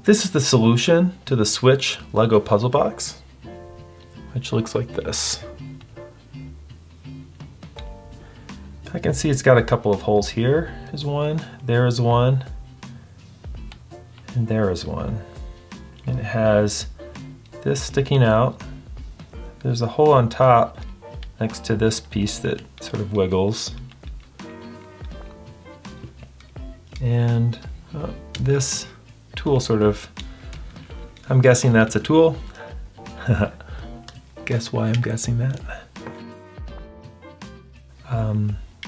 this is the solution to the Switch Lego puzzle box, which looks like this. I can see it's got a couple of holes. Here is one, there is one, and there is one. And it has this sticking out. There's a hole on top next to this piece that sort of wiggles. And this tool sort of, I'm guessing that's a tool. Guess why I'm guessing that?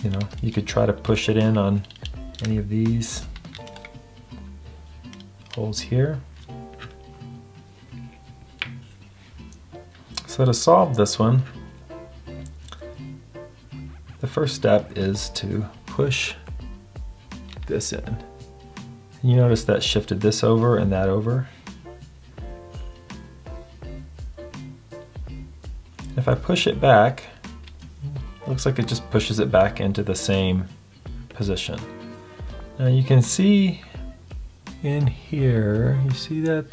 You know, you could try to push it in on any of these holes here. So to solve this one, the first step is to push this in. You notice that shifted this over and that over. If I push it back, looks like it just pushes it back into the same position. Now you can see in here, you see that?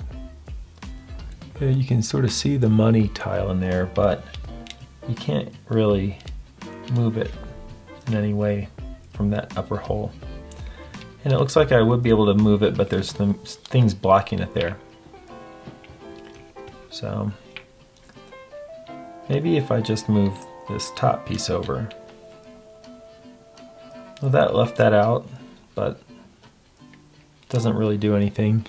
There you can sort of see the money tile in there, but you can't really move it in any way from that upper hole. And it looks like I would be able to move it, but there's some things blocking it there. So maybe if I just move this top piece over. Well, that left that out, but doesn't really do anything.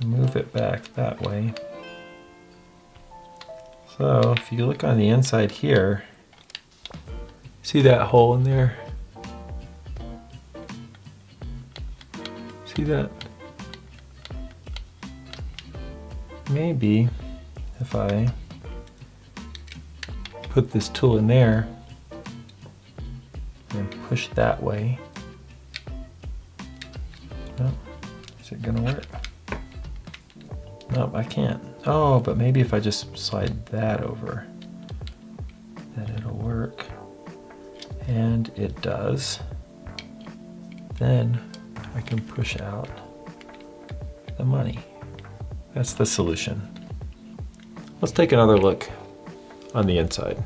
Move it back that way. So if you look on the inside here, see that hole in there? See that? Maybe if I put this tool in there and push that way. Oh, is it gonna work? Nope, I can't. Oh, but maybe if I just slide that over, then it'll work. And it does. Then I can push out the money. That's the solution. Let's take another look on the inside.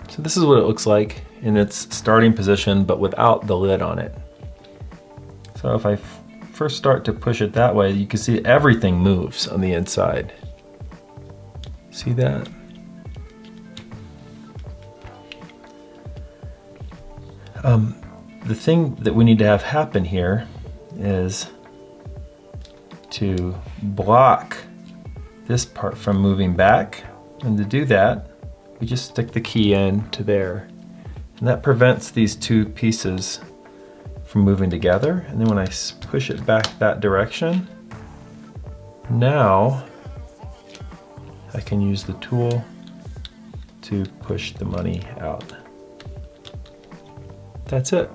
So this is what it looks like in its starting position, but without the lid on it. So if I first start to push it that way, you can see everything moves on the inside. See that? The thing that we need to have happen here is to block this part from moving back. And to do that, we just stick the key in to there. And that prevents these two pieces from moving together. And then when I push it back that direction, now I can use the tool to push the money out. That's it.